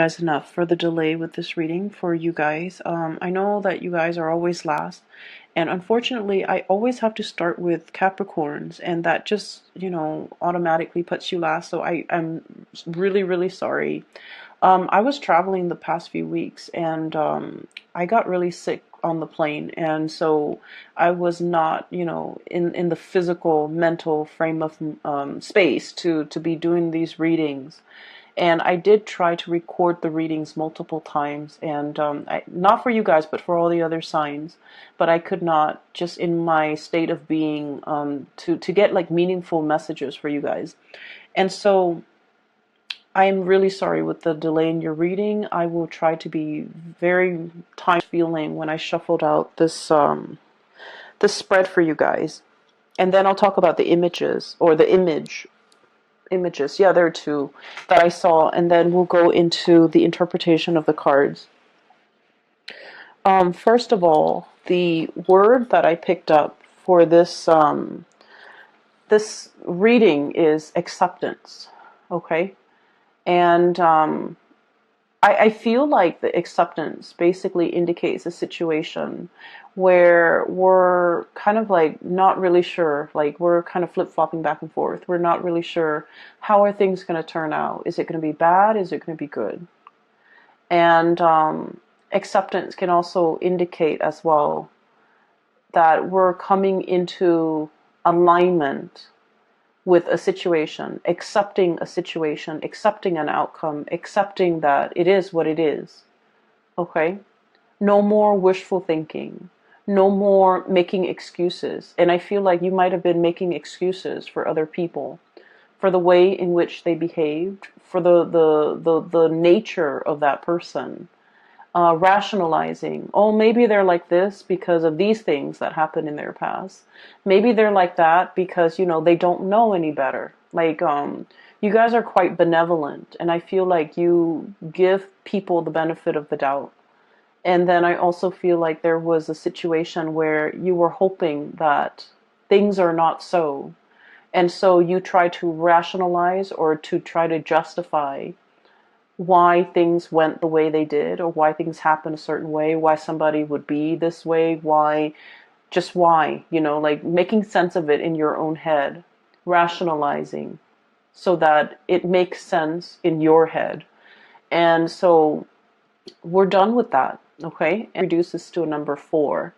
Guys enough for the delay with this reading for you guys. I know that you guys are always last, and unfortunately I always have to start with Capricorns, and that just, automatically puts you last. So I'm really sorry. I was traveling the past few weeks, and I got really sick on the plane, and so I was not, in the physical, mental frame of space to be doing these readings. And I did try to record the readings multiple times, and not for you guys, but for all the other signs. But I could not, just in my state of being, to get like meaningful messages for you guys. And so I'm really sorry with the delay in your reading. I will try to be very time feeling when I shuffled out this spread for you guys. And then I'll talk about the images, or the images. Yeah, there are two that I saw, and then we'll go into the interpretation of the cards. First of all, the word that I picked up for this reading is acceptance. Okay, and I feel like the acceptance basically indicates a situation where we're kind of like not really sure, like we're kind of flip-flopping back and forth. We're not really sure, how are things going to turn out? Is it going to be bad? Is it going to be good? And acceptance can also indicate as well that we're coming into alignment with a situation, accepting an outcome, accepting that it is what it is. Okay? No more wishful thinking. No more making excuses. And I feel like you might have been making excuses for other people, for the way in which they behaved, for the nature of that person. Rationalizing, oh, maybe they're like this because of these things that happened in their past. Maybe they're like that because, they don't know any better. Like, you guys are quite benevolent, and I feel like you give people the benefit of the doubt. And then I also feel like there was a situation where you were hoping that things are not so. And so you try to rationalize or to try to justify why things went the way they did, or why things happened a certain way, why somebody would be this way, why, like making sense of it in your own head, rationalizing so that it makes sense in your head. And so we're done with that, okay? And reduce this to a number 4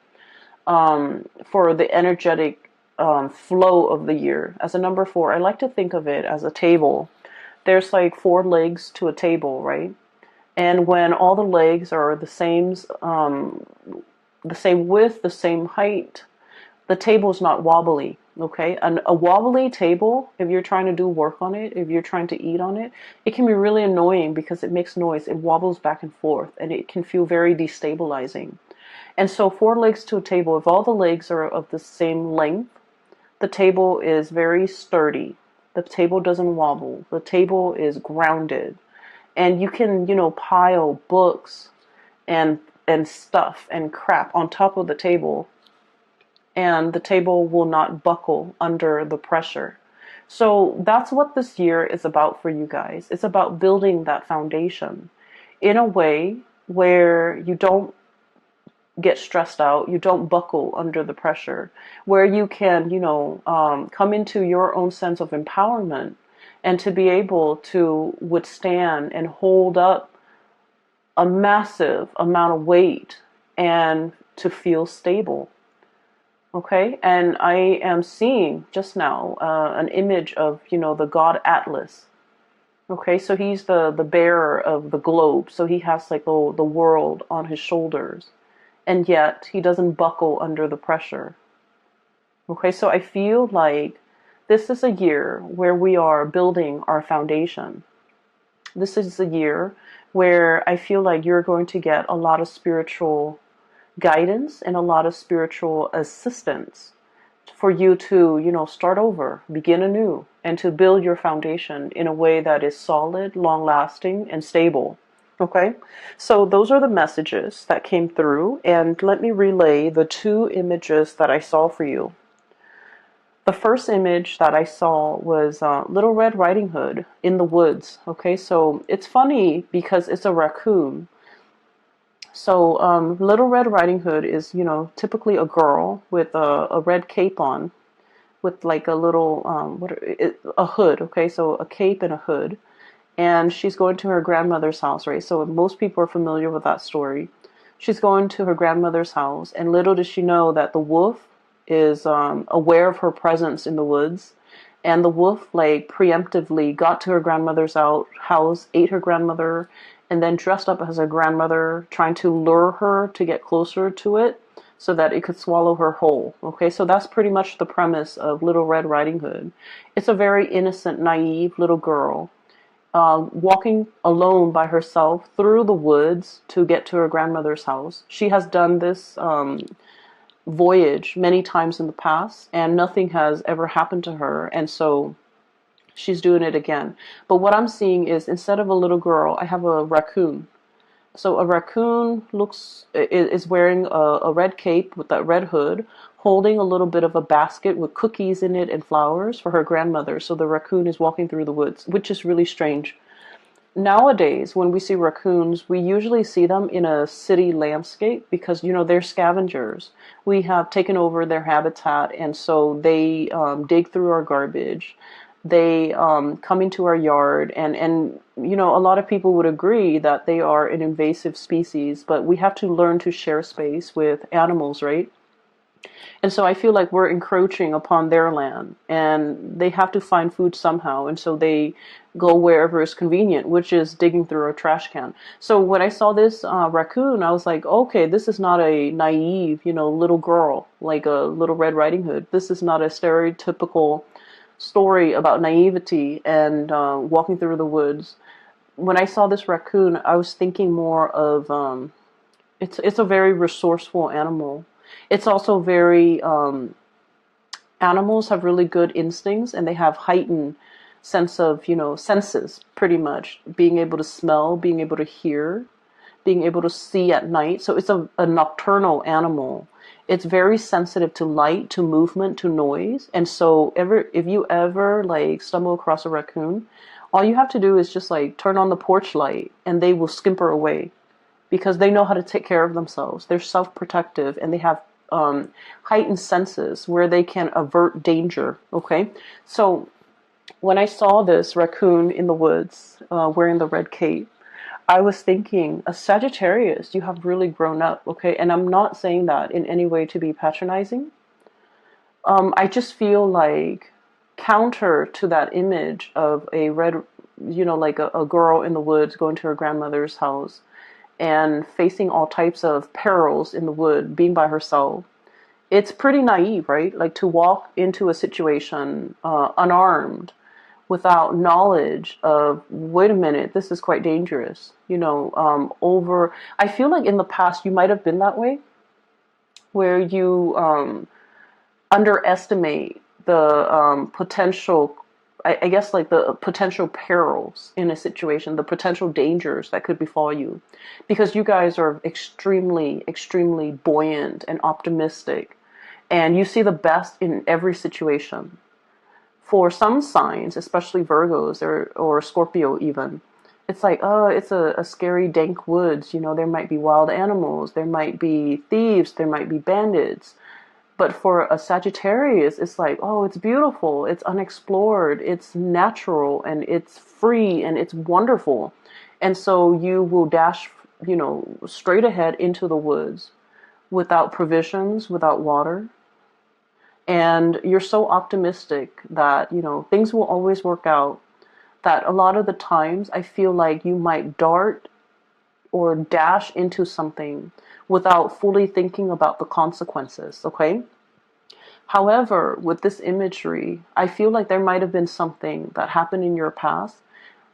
for the energetic flow of the year. As a number 4, I like to think of it as a table. There's like 4 legs to a table, right? And when all the legs are the same width, the same height, the table's not wobbly, okay? And a wobbly table, if you're trying to do work on it, if you're trying to eat on it, it can be really annoying because it makes noise. It wobbles back and forth, and it can feel very destabilizing. And so 4 legs to a table, if all the legs are of the same length, the table is very sturdy. The table doesn't wobble. The table is grounded. And you can, pile books and stuff and crap on top of the table, and the table will not buckle under the pressure. So that's what this year is about for you guys. It's about building that foundation in a way where you don't get stressed out, you don't buckle under the pressure, where you can, come into your own sense of empowerment, and to be able to withstand and hold up a massive amount of weight and to feel stable. Okay, and I am seeing just now an image of, the god Atlas. Okay, so he's the bearer of the globe, so he has like the world on his shoulders, and yet he doesn't buckle under the pressure. Okay, so I feel like this is a year where we are building our foundation. This is a year where I feel like you're going to get a lot of spiritual guidance and a lot of spiritual assistance for you to, start over, begin anew, and to build your foundation in a way that is solid, long-lasting, and stable. Okay, so those are the messages that came through, and let me relay the 2 images that I saw for you. The first image that I saw was Little Red Riding Hood in the woods. Okay, so it's funny because it's a raccoon. So Little Red Riding Hood is, typically a girl with a red cape on, with like a little a hood. Okay, so a cape and a hood, and she's going to her grandmother's house, right? So most people are familiar with that story. She's going to her grandmother's house, and little does she know that the wolf is aware of her presence in the woods, and the wolf like preemptively got to her grandmother's house, ate her grandmother, and then dressed up as her grandmother, trying to lure her to get closer to it so that it could swallow her whole. Okay, so that's pretty much the premise of Little Red Riding Hood. It's a very innocent, naive little girl walking alone by herself through the woods to get to her grandmother's house. She has done this voyage many times in the past, and nothing has ever happened to her, and so she's doing it again. But what I'm seeing is, instead of a little girl, I have a raccoon. So a raccoon is wearing a red cape with that red hood, holding a little bit of a basket with cookies in it and flowers for her grandmother. So the raccoon is walking through the woods, which is really strange. Nowadays, when we see raccoons, we usually see them in a city landscape because, they're scavengers. We have taken over their habitat, and so they dig through our garbage. They come into our yard, and a lot of people would agree that they are an invasive species, but we have to learn to share space with animals, right? And so I feel like we're encroaching upon their land, and they have to find food somehow, and so they go wherever is convenient, which is digging through a trash can. So when I saw this raccoon, I was like, okay, this is not a naive, little girl, like a Little Red Riding Hood. This is not a stereotypical story about naivety and walking through the woods. When I saw this raccoon, I was thinking more of it's a very resourceful animal. It's also very animals have really good instincts, and they have heightened sense of senses, pretty much being able to smell, being able to hear, being able to see at night. So it's a nocturnal animal. It's very sensitive to light, to movement, to noise. And so if you ever like stumble across a raccoon, all you have to do is just like turn on the porch light, and they will scamper away because they know how to take care of themselves. They're self-protective, and they have heightened senses where they can avert danger. Okay, so when I saw this raccoon in the woods wearing the red cape, I was thinking, a Sagittarius, you have really grown up. Okay, and I'm not saying that in any way to be patronizing. I just feel like, counter to that image of a red, like a girl in the woods going to her grandmother's house and facing all types of perils in the wood, being by herself. It's pretty naive, right? Like, to walk into a situation unarmed, without knowledge of, wait a minute, this is quite dangerous. I feel like in the past you might have been that way, where you underestimate the potential, I guess, like the potential perils in a situation, the potential dangers that could befall you, because you guys are extremely, extremely buoyant and optimistic, and you see the best in every situation. For some signs, especially Virgos or Scorpio even, it's like, oh, it's a scary, dank woods. There might be wild animals, there might be thieves, there might be bandits. But for a Sagittarius, it's like, oh, it's beautiful, it's unexplored, it's natural, and it's free, and it's wonderful. And so you will dash, straight ahead into the woods without provisions, without water. And you're so optimistic that, things will always work out, that a lot of the times I feel like you might dart or dash into something without fully thinking about the consequences, okay? However, with this imagery, I feel like there might have been something that happened in your past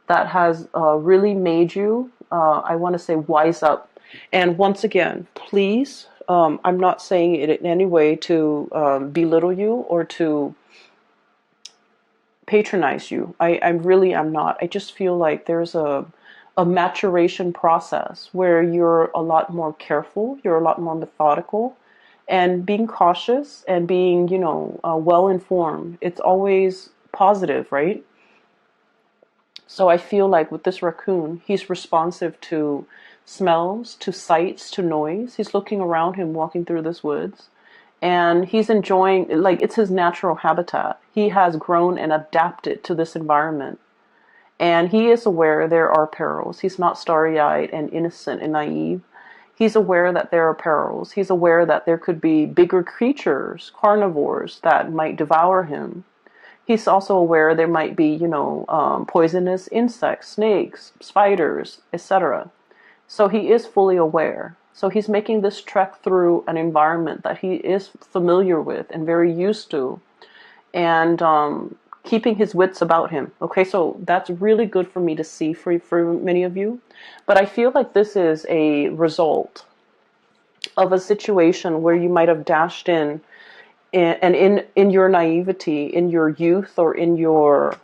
that has really made you, I want to say, wise up. And once again, please, I'm not saying it in any way to belittle you or to patronize you. I really am not. I just feel like there's a maturation process where you're a lot more careful, you're a lot more methodical, And being cautious and being, well informed, it's always positive, right? So I feel like with this raccoon, he's responsive to smells, to sights, to noise. He's looking around him walking through this woods, and he's enjoying, like, it's his natural habitat. He has grown and adapted to this environment. And he is aware there are perils. He's not starry-eyed and innocent and naive. He's aware that there are perils. He's aware that there could be bigger creatures, carnivores, that might devour him. He's also aware there might be, poisonous insects, snakes, spiders, etc. So he is fully aware. So he's making this trek through an environment that he is familiar with and very used to, and keeping his wits about him. Okay, so that's really good for me to see for many of you. But I feel like this is a result of a situation where you might have dashed in, and in your naivety, in your youth, or in your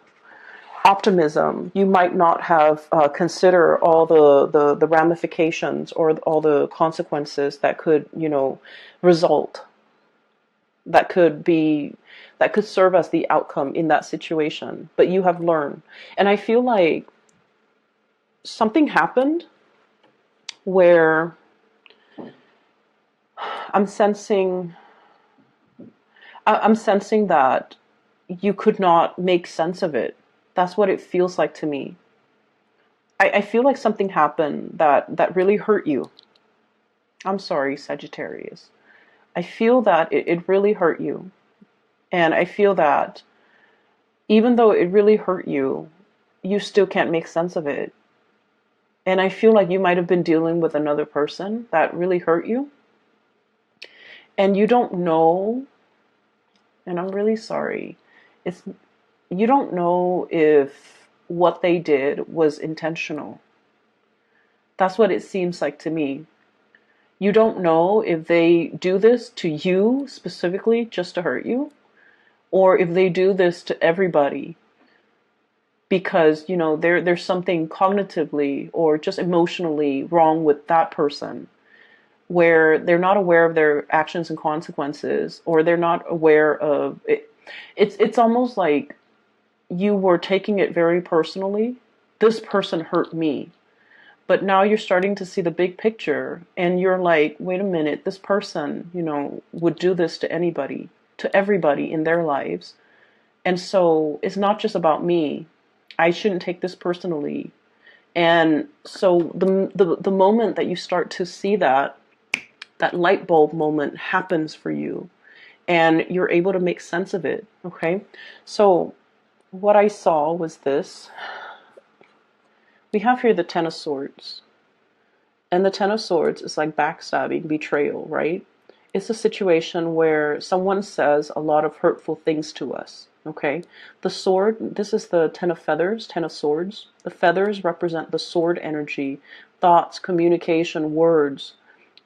optimism, you might not have considered all the ramifications or all the consequences that could, result, that could serve as the outcome in that situation. But you have learned. And I feel like something happened where I'm sensing that you could not make sense of it. That's what it feels like to me. I feel like something happened that really hurt you. I'm sorry, Sagittarius. I feel that it really hurt you. And I feel that even though it really hurt you, you still can't make sense of it. And I feel like you might have been dealing with another person that really hurt you. And you don't know, and I'm really sorry, you don't know if what they did was intentional. That's what it seems like to me. You don't know if they do this to you specifically just to hurt you, or if they do this to everybody because, there's something cognitively or just emotionally wrong with that person, where they're not aware of their actions and consequences, or they're not aware of it. It's almost like you were taking it very personally. This person hurt me. But now you're starting to see the big picture, and you're like, wait a minute, this person, would do this to anybody, to everybody in their lives. And so it's not just about me. I shouldn't take this personally. And so the moment that you start to see that light bulb moment happens for you, and you're able to make sense of it. Okay. So what I saw was this. We have here the Ten of Swords. And the Ten of Swords is like backstabbing, betrayal, right? It's a situation where someone says a lot of hurtful things to us, okay? The sword, this is the Ten of Feathers, Ten of Swords. The feathers represent the sword energy, thoughts, communication, words,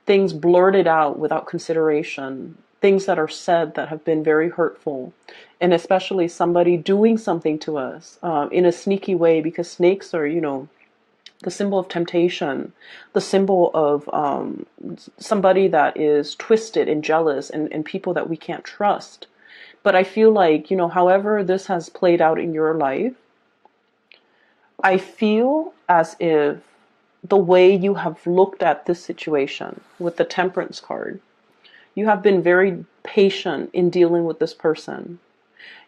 things blurted out without consideration, things that are said that have been very hurtful, and especially somebody doing something to us in a sneaky way, because snakes are, the symbol of temptation, the symbol of somebody that is twisted and jealous, and people that we can't trust. But I feel like, however this has played out in your life, I feel as if the way you have looked at this situation with the Temperance card, you have been very patient in dealing with this person.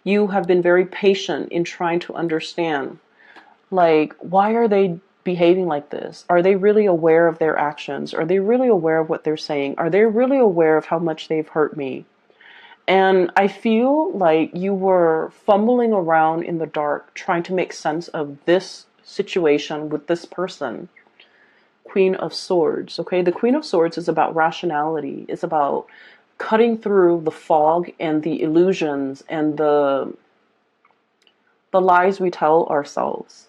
You have been very patient in trying to understand, like, why are they behaving like this? Are they really aware of their actions? Are they really aware of what they're saying? Are they really aware of how much they've hurt me? And I feel like you were fumbling around in the dark trying to make sense of this situation with this person. Queen of Swords, okay? The Queen of Swords is about rationality. It's about cutting through the fog and the illusions and the lies we tell ourselves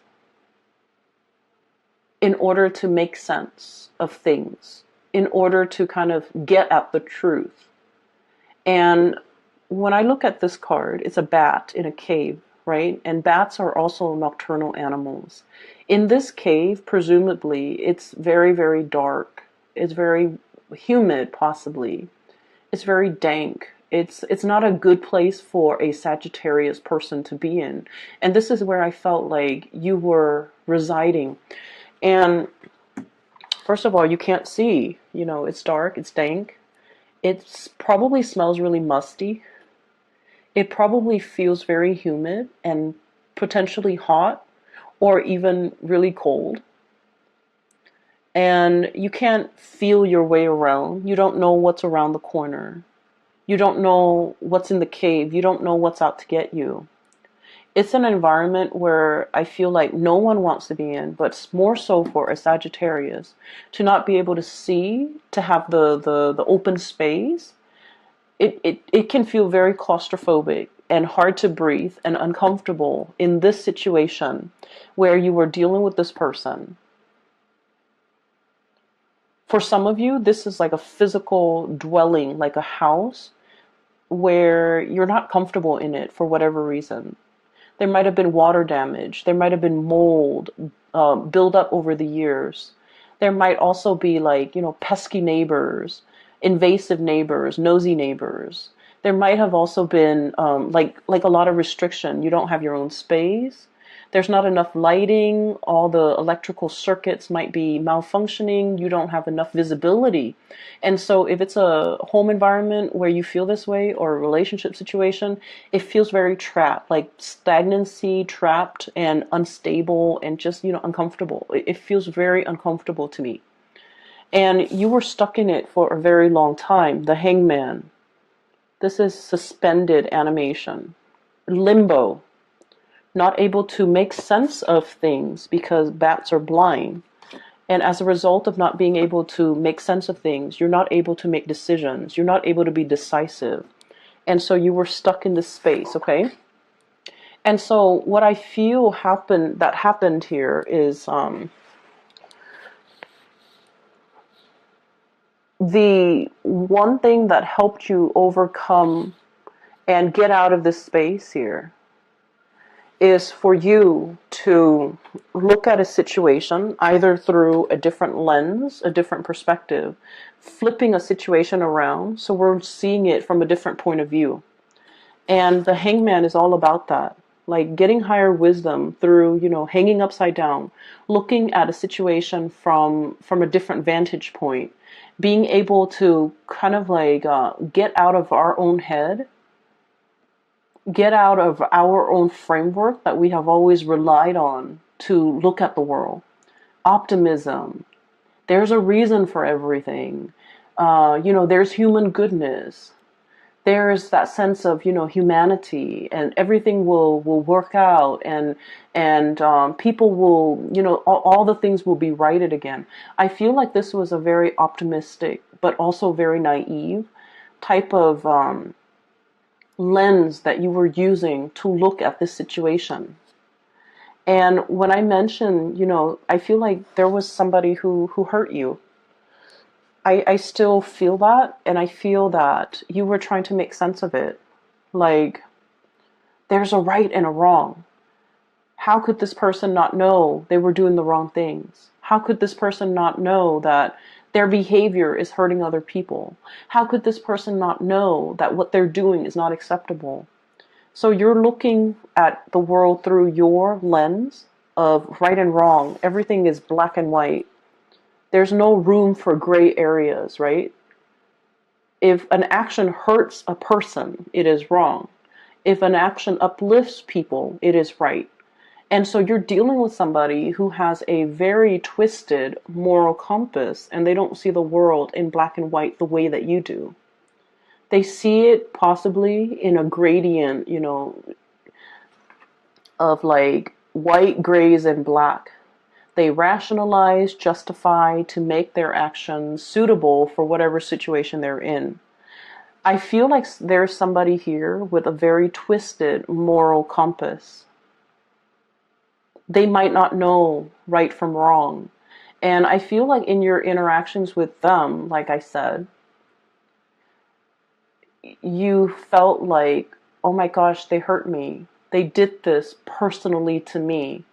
in order to make sense of things, in order to kind of get at the truth. And when I look at this card, it's a bat in a cave, right? And bats are also nocturnal animals. In this cave, presumably, it's very, very dark. It's very humid, possibly. It's very dank. It's not a good place for a Sagittarius person to be in. And this is where I felt like you were residing. And first of all, you can't see. You know, it's dark, it's dank. It probably smells really musty. It probably feels very humid and potentially hot or even really cold. And you can't feel your way around. You don't know what's around the corner. You don't know what's in the cave. You don't know what's out to get you. It's an environment where I feel like no one wants to be in, but more so for a Sagittarius to not be able to see, to have the open space. It can feel very claustrophobic and hard to breathe and uncomfortable in this situation where you were dealing with this person. For some of you, this is like a physical dwelling, like a house where you're not comfortable in it for whatever reason. There might have been water damage. There might have been mold build up over the years. There might also be like, pesky neighbors, invasive neighbors, nosy neighbors. There might have also been like a lot of restriction. You don't have your own space. There's not enough lighting. All the electrical circuits might be malfunctioning. You don't have enough visibility. And so if it's a home environment where you feel this way, or a relationship situation, it feels very trapped, like stagnancy, trapped and unstable and just, uncomfortable. It feels very uncomfortable to me. And you were stuck in it for a very long time. The Hangman. This is suspended animation. Limbo. Not able to make sense of things because bats are blind. And as a result of not being able to make sense of things, you're not able to make decisions. You're not able to be decisive. And so you were stuck in this space, okay? And so what I feel happened here is the one thing that helped you overcome and get out of this space here is for you to look at a situation either through a different lens, a different perspective, flipping a situation around so we're seeing it from a different point of view. And the Hangman is all about that, like getting higher wisdom through, hanging upside down, looking at a situation from a different vantage point, being able to kind of like get out of our own head, get out of our own framework that we have always relied on to look at the world. Optimism. There's a reason for everything. There's human goodness. There's that sense of, humanity, and everything will work out, and people will, all the things will be righted again. I feel like this was a very optimistic, but also very naive type of lens that you were using to look at this situation. And when I mentioned, I feel like there was somebody who hurt you. I still feel that, and I feel that you were trying to make sense of it. Like, there's a right and a wrong. How could this person not know they were doing the wrong things? How could this person not know that their behavior is hurting other people? How could this person not know that what they're doing is not acceptable? So you're looking at the world through your lens of right and wrong. Everything is black and white. There's no room for gray areas, right? If an action hurts a person, it is wrong. If an action uplifts people, it is right. And so you're dealing with somebody who has a very twisted moral compass, and they don't see the world in black and white the way that you do. They see it possibly in a gradient, of like white, grays, and black. They rationalize, justify to make their actions suitable for whatever situation they're in. I feel like there's somebody here with a very twisted moral compass. They might not know right from wrong. And I feel like in your interactions with them, like I said, you felt like, oh my gosh, they hurt me. They did this personally to me.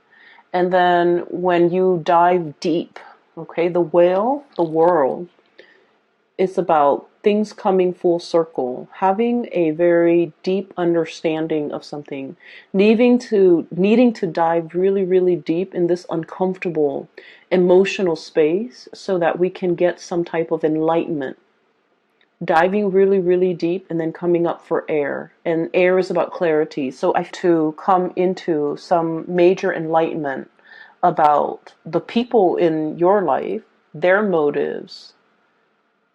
And then when you dive deep, okay, the world, it's about things coming full circle, having a very deep understanding of something, needing to dive really, really deep in this uncomfortable emotional space so that we can get some type of enlightenment. Diving really, really deep and then coming up for air. And air is about clarity. So I have to come into some major enlightenment about the people in your life, their motives,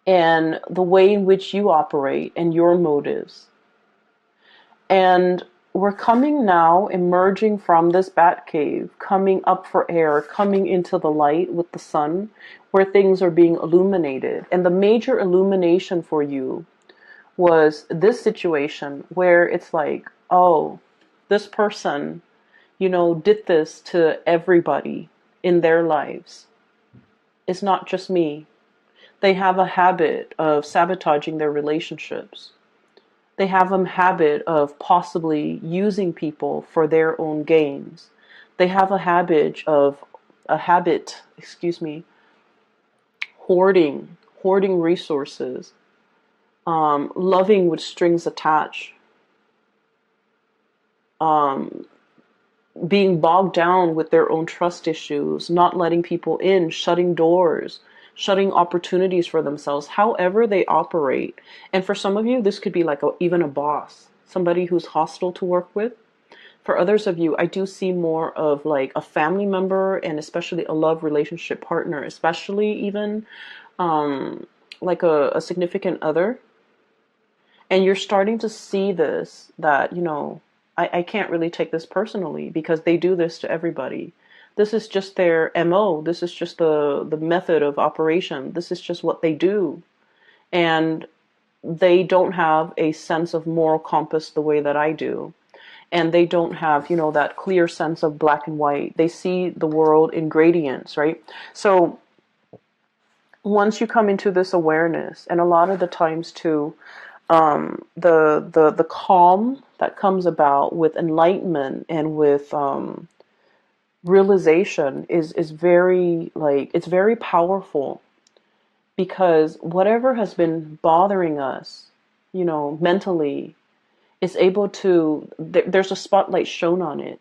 and the way in which you operate and your motives. And we're coming now, emerging from this bat cave, coming up for air, coming into the light with the sun, where things are being illuminated. And the major illumination for you was this situation where it's like, oh, this person, did this to everybody in their lives. It's not just me. They have a habit of sabotaging their relationships. They have a habit of possibly using people for their own gains. They have hoarding resources, loving with strings attached, being bogged down with their own trust issues, not letting people in, shutting doors, shutting opportunities for themselves, however they operate. And for some of you, this could be like even a boss, somebody who's hostile to work with. For others of you, I do see more of like a family member and especially a love relationship partner, especially even like a significant other. And you're starting to see this, that, I can't really take this personally because they do this to everybody. This is just their MO. This is just the method of operation. This is just what they do. And they don't have a sense of moral compass the way that I do. And they don't have, that clear sense of black and white. They see the world in gradients, right? So once you come into this awareness, and a lot of the times too, the calm that comes about with enlightenment and with realization is very, it's very powerful, because whatever has been bothering us, mentally, is able to, there's a spotlight shown on it,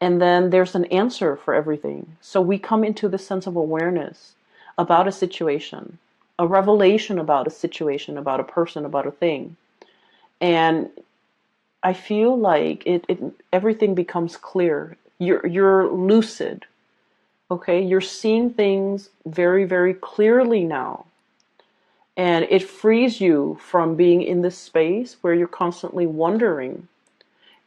and then there's an answer for everything. So we come into this sense of awareness about a situation, a revelation about a situation, about a person, about a thing. And I feel like everything becomes clear. You're lucid. Okay? You're seeing things very, very clearly now. And it frees you from being in this space where you're constantly wondering.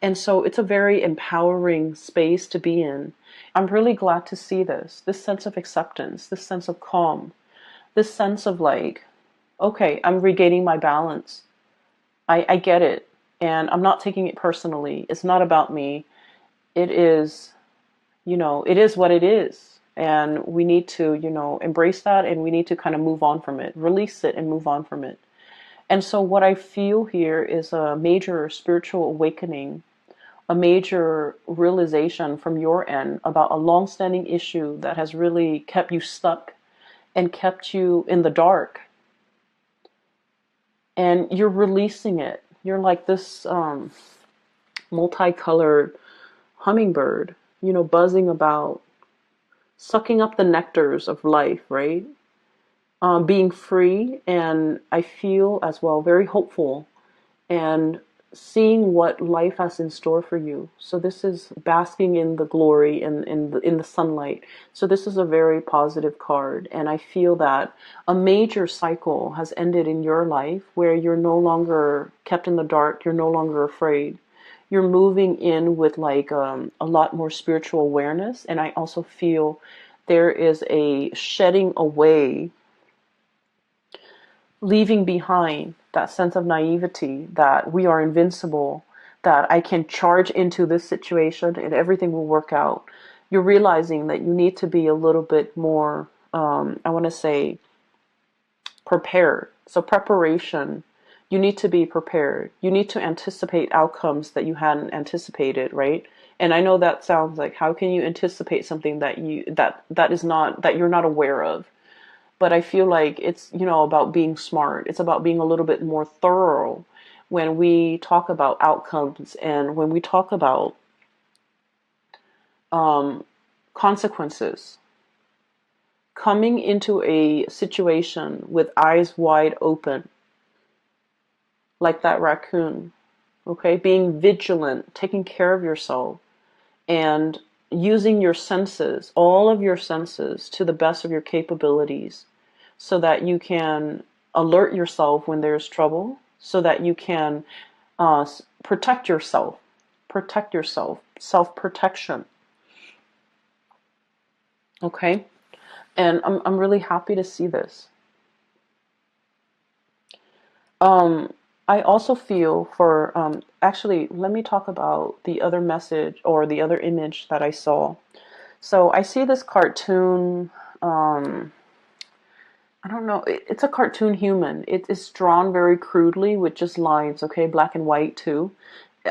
And so it's a very empowering space to be in. I'm really glad to see this sense of acceptance, this sense of calm, this sense of like, okay, I'm regaining my balance. I get it. And I'm not taking it personally. It's not about me. It is, it is what it is. And we need to, embrace that, and we need to kind of move on from it, release it and move on from it. And so what I feel here is a major spiritual awakening, a major realization from your end about a long-standing issue that has really kept you stuck and kept you in the dark. And you're releasing it. You're like this multicolored hummingbird, buzzing about, sucking up the nectars of life, right? Being free, and I feel as well very hopeful, and seeing what life has in store for you. So this is basking in the glory and in the sunlight. So this is a very positive card, and I feel that a major cycle has ended in your life where you're no longer kept in the dark. You're no longer afraid. You're moving in with like a lot more spiritual awareness, and I also feel there is a shedding away, leaving behind that sense of naivety that we are invincible, that I can charge into this situation and everything will work out. You're realizing that you need to be a little bit more, I want to say, prepared. So preparation, you need to be prepared. You need to anticipate outcomes that you hadn't anticipated, right? And I know that sounds like, how can you anticipate something that you're not aware of? But I feel like it's, about being smart. It's about being a little bit more thorough when we talk about outcomes and when we talk about um, consequences. Coming into a situation with eyes wide open, like that raccoon, okay? Being vigilant, taking care of yourself, and using your senses, all of your senses, to the best of your capabilities, so that you can alert yourself when there's trouble, so that you can protect yourself, self-protection, okay? And I'm really happy to see this. Um, I also feel for, actually, let me talk about the other message or the other image that I saw. So I see this cartoon, um, I don't know, it's a cartoon human. It is drawn very crudely with just lines, okay, black and white too.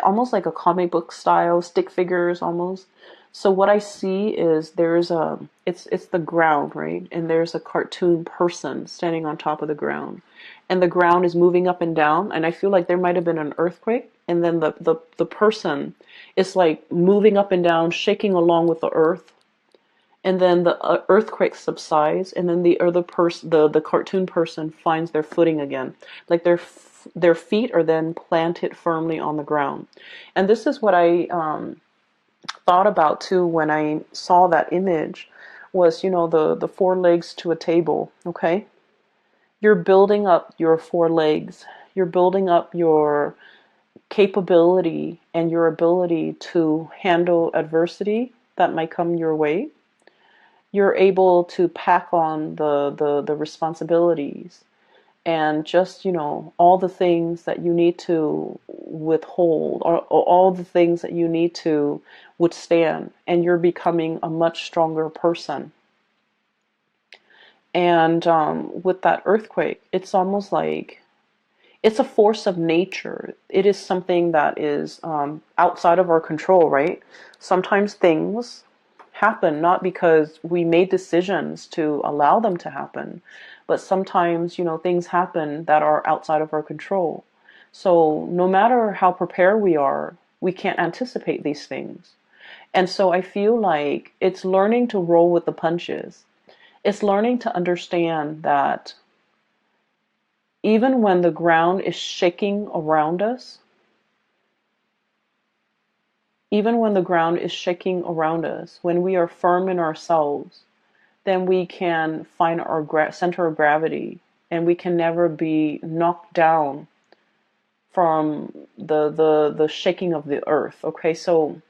Almost like a comic book style, stick figures almost. So what I see is there's it's the ground, right? And there's a cartoon person standing on top of the ground. And the ground is moving up and down, and I feel like there might have been an earthquake, and then the person is like moving up and down, shaking along with the earth, and then the earthquake subsides, and then the other person, the cartoon person, finds their footing again, like their feet are then planted firmly on the ground. And this is what I thought about too when I saw that image, was, the four legs to a table. Okay, you're building up your four legs, you're building up your capability and your ability to handle adversity that might come your way. You're able to pack on the responsibilities, and just, all the things that you need to withhold, or all the things that you need to withstand, and you're becoming a much stronger person. And with that earthquake, it's almost like it's a force of nature. It is something that is outside of our control, right? Sometimes things happen not because we made decisions to allow them to happen, but sometimes, things happen that are outside of our control. So no matter how prepared we are, we can't anticipate these things. And so I feel like it's learning to roll with the punches. It's learning to understand that even when the ground is shaking around us, even when the ground is shaking around us, when we are firm in ourselves, then we can find our center of gravity, and we can never be knocked down from the shaking of the earth. Okay, so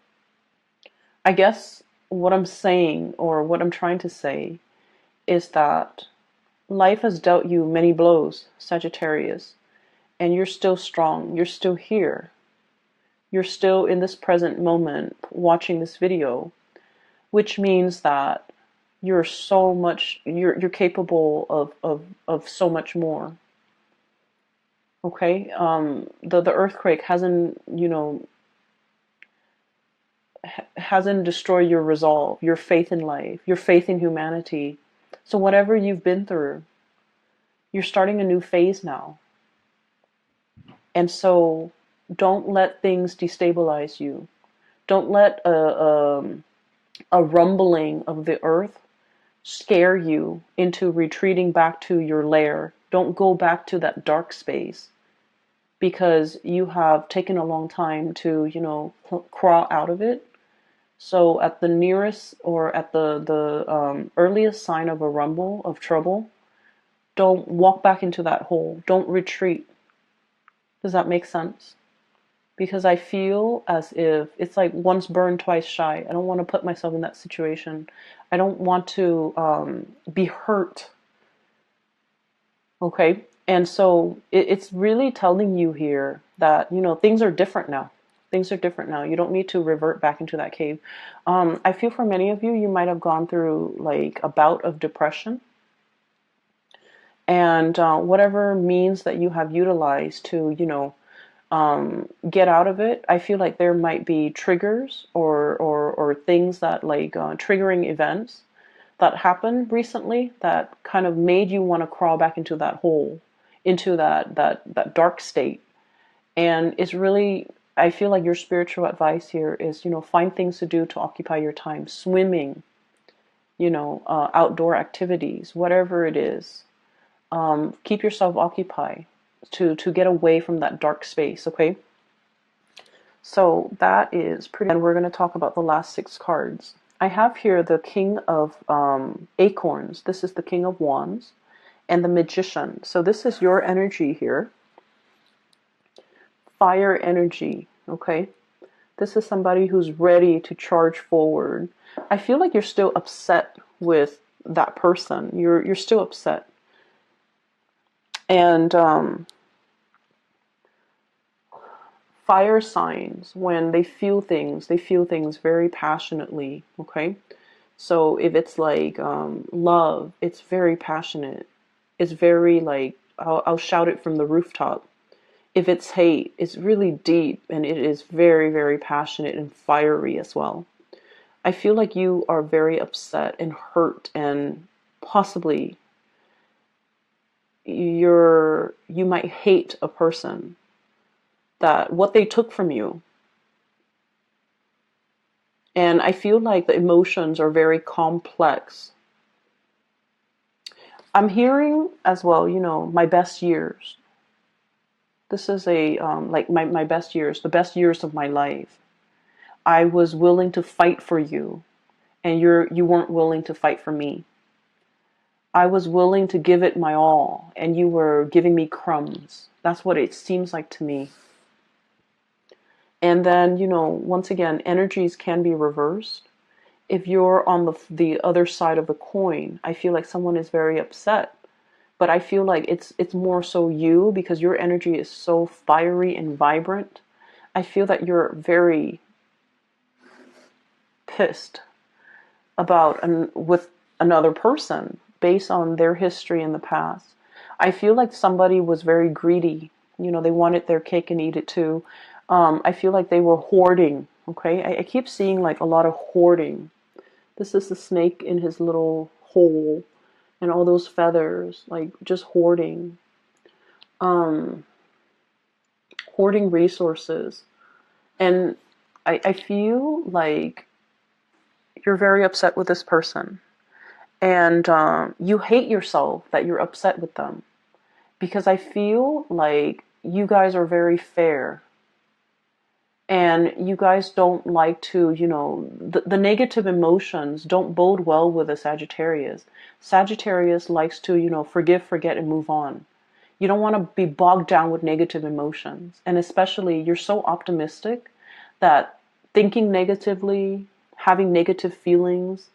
I guess what I'm saying, or what I'm trying to say, is that life has dealt you many blows, Sagittarius, and you're still strong. You're still here. You're still in this present moment watching this video, which means that you're capable of so much more. Okay? The earthquake hasn't destroyed your resolve, your faith in life, your faith in humanity. So whatever you've been through, you're starting a new phase now. And so don't let things destabilize you. Don't let a rumbling of the earth scare you into retreating back to your lair. Don't go back to that dark space, because you have taken a long time to, crawl out of it. So at the nearest, or at the earliest sign of a rumble of trouble, don't walk back into that hole. Don't retreat. Does that make sense? Because I feel as if it's like once burned, twice shy. I don't want to put myself in that situation. I don't want to be hurt. Okay? And so it's really telling you here that, things are different now. Things are different now. You don't need to revert back into that cave. I feel for many of you, you might have gone through like a bout of depression. And whatever means that you have utilized to, get out of it, I feel like there might be triggers or things that like triggering events that happened recently that kind of made you want to crawl back into that hole, into that dark state. And it's really, I feel like your spiritual advice here is, find things to do to occupy your time. Swimming, outdoor activities, whatever it is. Keep yourself occupied to get away from that dark space, okay? So that is pretty, and we're going to talk about the last 6 cards. I have here the King of Acorns. This is the King of Wands and the Magician. So this is your energy here. Fire energy, okay? This is somebody who's ready to charge forward. I feel like you're still upset with that person. You're still upset. And fire signs, when they feel things very passionately, okay? So if it's like love, it's very passionate. It's very like, I'll shout it from the rooftop. If it's hate, it's really deep, and it is very, very passionate and fiery as well. I feel like you are very upset and hurt, and possibly you might hate a person, that what they took from you. And I feel like the emotions are very complex. I'm hearing as well, my best years. This is a like my best years, the best years of my life. I was willing to fight for you, and you weren't willing to fight for me. I was willing to give it my all, and you were giving me crumbs. That's what it seems like to me. And then, once again, energies can be reversed. If you're on the other side of the coin, I feel like someone is very upset. But I feel like it's more so you, because your energy is so fiery and vibrant. I feel that you're very pissed about with another person based on their history in the past. I feel like somebody was very greedy. They wanted their cake and eat it too. I feel like they were hoarding. Okay, I keep seeing like a lot of hoarding. This is the snake in his little hole, and all those feathers, like just hoarding. Hoarding resources. And I feel like you're very upset with this person. And you hate yourself that you're upset with them. Because I feel like you guys are very fair. And you guys don't like to, the negative emotions don't bode well with a Sagittarius. Sagittarius likes to, forgive, forget, and move on. You don't want to be bogged down with negative emotions. And especially, you're so optimistic that thinking negatively, having negative feelings,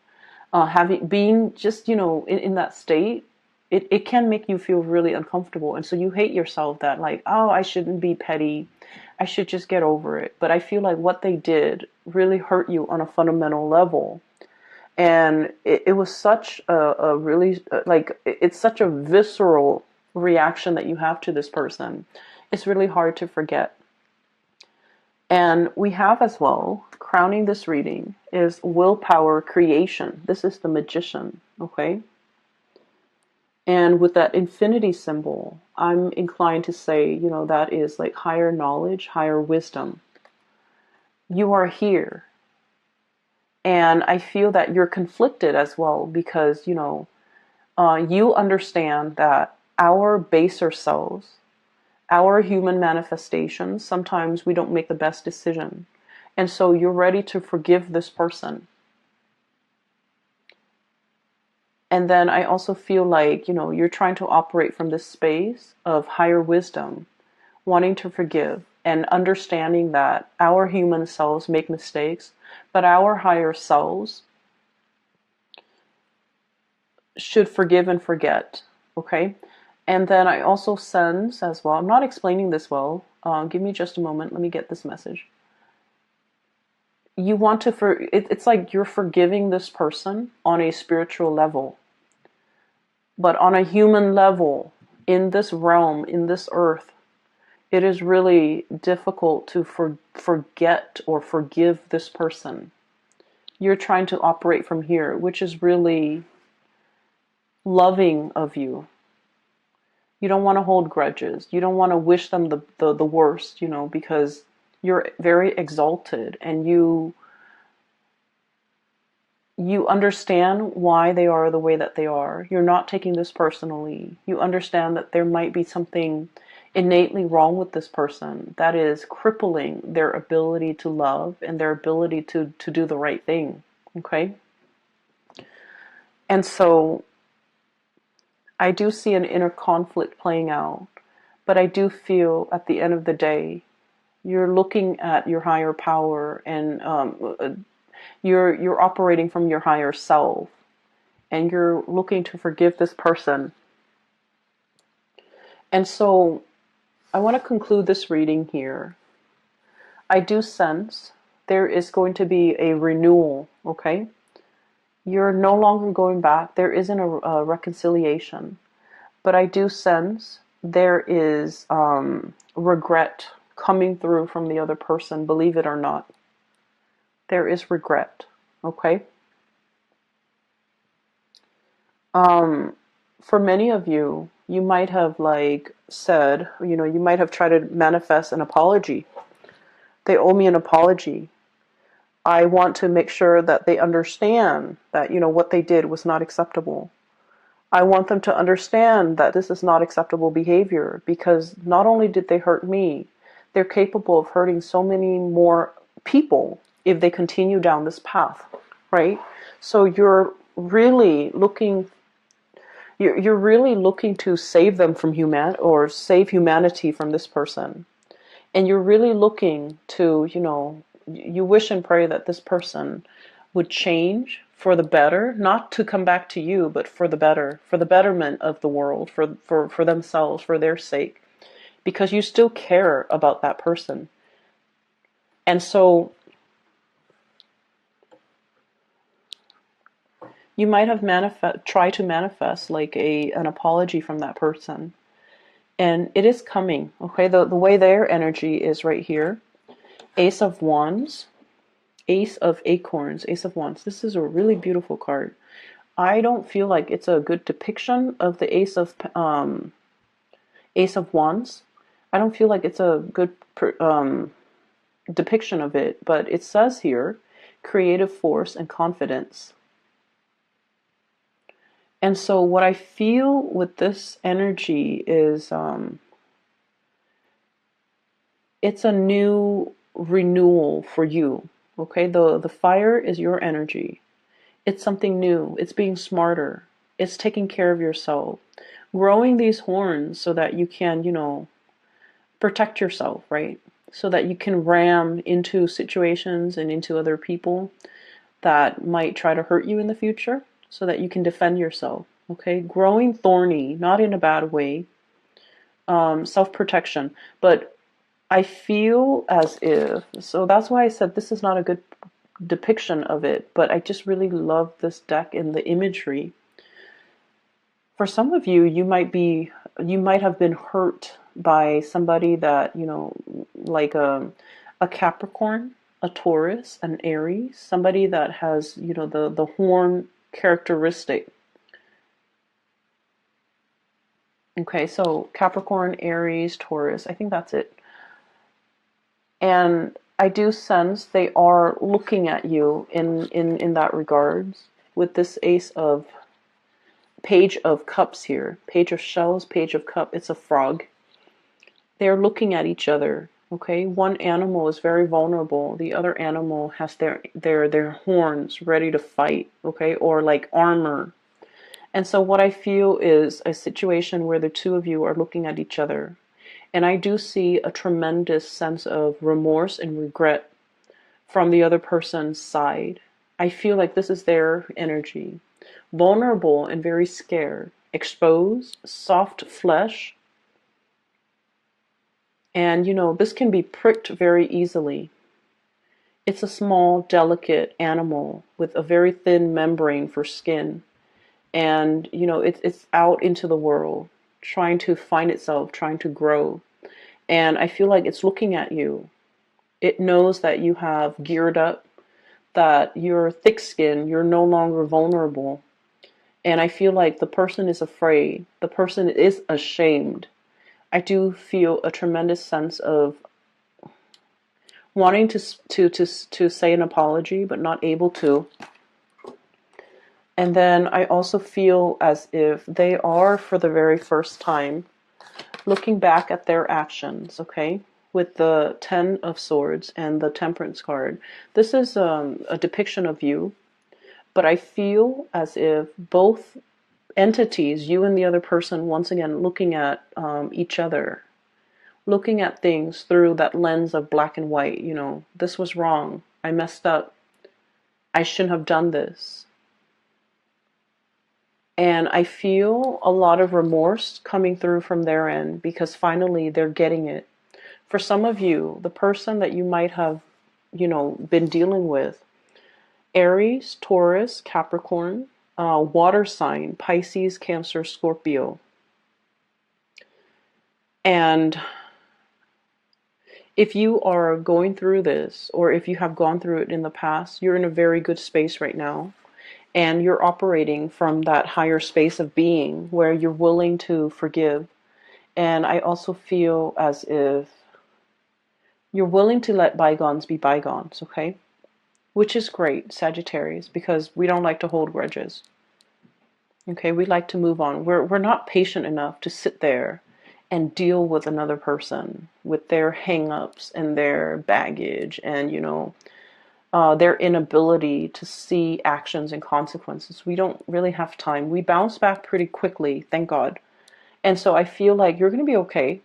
being just, in that state, it can make you feel really uncomfortable. And so you hate yourself that like, oh, I shouldn't be petty. I should just get over it. But I feel like what they did really hurt you on a fundamental level. And it was such a really, like, it's such a visceral reaction that you have to this person. It's really hard to forget. And we have as well, crowning this reading, is willpower creation. This is the Magician, okay? And with that infinity symbol, I'm inclined to say, that is like higher knowledge, higher wisdom. You are here. And I feel that you're conflicted as well because, you understand that our baser selves, our human manifestations, sometimes we don't make the best decision. And so you're ready to forgive this person. And then I also feel like, you're trying to operate from this space of higher wisdom, wanting to forgive and understanding that our human selves make mistakes, but our higher selves should forgive and forget. Okay? And then I also sense as well, I'm not explaining this well. Give me just a moment. Let me get this message. You want to, it's like you're forgiving this person on a spiritual level. But on a human level, in this realm, in this earth, it is really difficult to forget or forgive this person. You're trying to operate from here, which is really loving of you. You don't want to hold grudges. You don't want to wish them the worst, because you're very exalted, and you understand why they are the way that they are. You're not taking this personally. You understand that there might be something innately wrong with this person that is crippling their ability to love and their ability to do the right thing. Okay? And so I do see an inner conflict playing out, but I do feel at the end of the day, you're looking at your higher power, and you're operating from your higher self, and you're looking to forgive this person. And so I want to conclude this reading here. I do sense there is going to be a renewal, okay? You're no longer going back. There isn't a reconciliation. But I do sense there is regret coming through from the other person, believe it or not. There is regret, okay? For many of you, you might have said, you might have tried to manifest an apology. They owe me an apology. I want to make sure that they understand that, what they did was not acceptable. I want them to understand that this is not acceptable behavior, because not only did they hurt me, they're capable of hurting so many more people if they continue down this path, right? So you're really looking to save them from or save humanity from this person. And you're really looking to, you wish and pray that this person would change for the better, not to come back to you, but for the better, for the betterment of the world, for themselves, for their sake, because you still care about that person. And so you might have try to manifest an apology from that person. And it is coming, okay? The way their energy is right here. Ace of Wands, Ace of Acorns, Ace of Wands. This is a really beautiful card. I don't feel like it's a good depiction of the Ace of Wands. I don't feel like it's a good depiction of it, but it says here, creative force and confidence. And so what I feel with this energy is it's a new renewal for you. Okay, the fire is your energy. It's something new. It's being smarter. It's taking care of yourself. Growing these horns so that you can, protect yourself, right? So that you can ram into situations and into other people that might try to hurt you in the future, so that you can defend yourself. Okay, growing thorny, not in a bad way. Self-protection. But I feel as if, so that's why I said this is not a good depiction of it, but I just really love this deck and the imagery. For some of you, you might have been hurt by somebody that, like a Capricorn, a Taurus, an Aries, somebody that has, the horn characteristic. Okay, so Capricorn, Aries, Taurus, I think that's it. And I do sense they are looking at you in that regards with this Page of Cups here. Page of Shells, Page of Cup, it's a frog. They're looking at each other, okay? One animal is very vulnerable. The other animal has their horns ready to fight, okay? Or like armor. And so what I feel is a situation where the two of you are looking at each other. And I do see a tremendous sense of remorse and regret from the other person's side. I feel like this is their energy. Vulnerable and very scared. Exposed, soft flesh. And, this can be pricked very easily. It's a small, delicate animal with a very thin membrane for skin. And, it's out into the world, trying to find itself, trying to grow. And I feel like it's looking at you. It knows that you have geared up, that you're thick-skinned, you're no longer vulnerable. And I feel like the person is afraid. The person is ashamed. I do feel a tremendous sense of wanting to say an apology, but not able to. And then I also feel as if they are, for the very first time, looking back at their actions, okay? With the Ten of Swords and the Temperance card. This is a depiction of you, but I feel as if both entities, you and the other person, once again, looking at each other, looking at things through that lens of black and white. You know, this was wrong. I messed up. I shouldn't have done this. And I feel a lot of remorse coming through from their end because finally they're getting it. For some of you, the person that you might have, been dealing with, Aries, Taurus, Capricorn, water sign, Pisces, Cancer, Scorpio. And if you are going through this, or if you have gone through it in the past, you're in a very good space right now. And you're operating from that higher space of being where you're willing to forgive. And I also feel as if you're willing to let bygones be bygones, okay? Which is great, Sagittarius, because we don't like to hold grudges. Okay, we like to move on. We're not patient enough to sit there and deal with another person with their hang-ups and their baggage and, their inability to see actions and consequences. We don't really have time. We bounce back pretty quickly, thank God. And so I feel like you're going to be okay.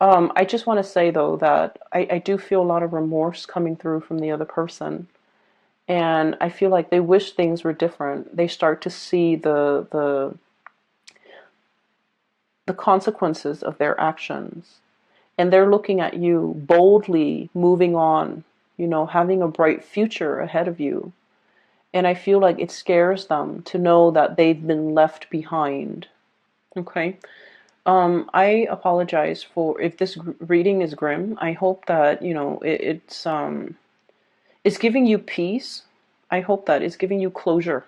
I just want to say, though, that I do feel a lot of remorse coming through from the other person. And I feel like they wish things were different. They start to see the consequences of their actions. And they're looking at you boldly moving on, having a bright future ahead of you. And I feel like it scares them to know that they've been left behind. Okay? I apologize for if this reading is grim. I hope that, it's giving you peace. I hope that it's giving you closure.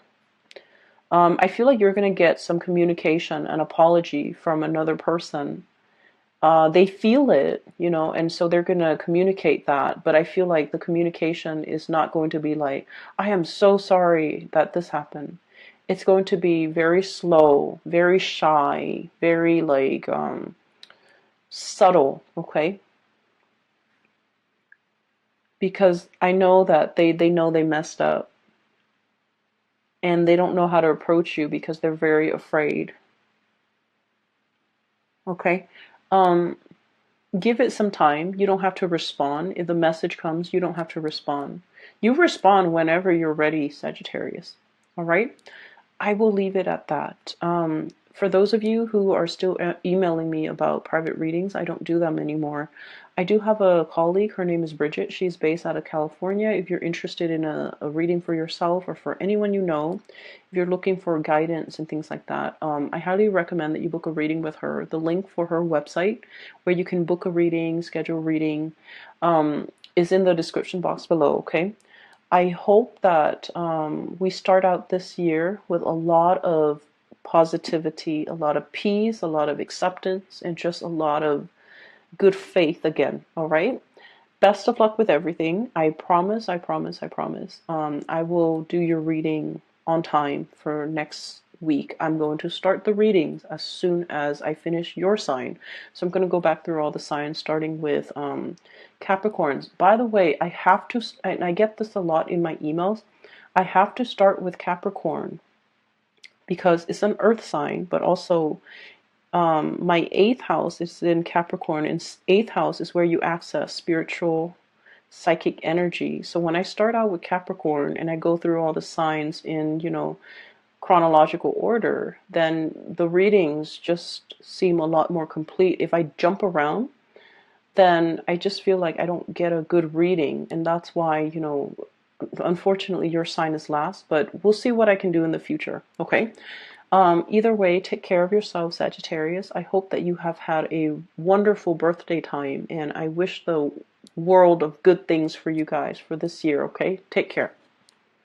I feel like you're going to get some communication, an apology from another person. They feel it, and so they're going to communicate that. But I feel like the communication is not going to be like, I am so sorry that this happened. It's going to be very slow, very shy, very subtle, okay? Because I know that they know they messed up. And they don't know how to approach you because they're very afraid. Okay? Give it some time. You don't have to respond. If the message comes, you don't have to respond. You respond whenever you're ready, Sagittarius. All right? I will leave it at that. For those of you who are still emailing me about private readings, I don't do them anymore. I do have a colleague. Her name is Bridget. She's based out of California. If you're interested in a reading for yourself or for anyone you know, if you're looking for guidance and things like that, I highly recommend that you book a reading with her. The link for her website where you can book a reading, schedule a reading, is in the description box below, okay? I hope that we start out this year with a lot of positivity, a lot of peace, a lot of acceptance, and just a lot of good faith again, all right? Best of luck with everything. I promise, I promise, I promise. I will do your reading on time for next week. I'm going to start the readings as soon as I finish your sign. So I'm going to go back through all the signs, starting with Capricorns. By the way, I have to, and I get this a lot in my emails, I have to start with Capricorn because it's an earth sign, but also my 8th house is in Capricorn, and 8th house is where you access spiritual, psychic energy. So when I start out with Capricorn and I go through all the signs in, chronological order, then the readings just seem a lot more complete. If I jump around, then I just feel like I don't get a good reading, and that's why, unfortunately your sign is last, but we'll see what I can do in the future, okay? Either way, take care of yourself, Sagittarius. I hope that you have had a wonderful birthday time, and I wish the world of good things for you guys for this year, okay? Take care.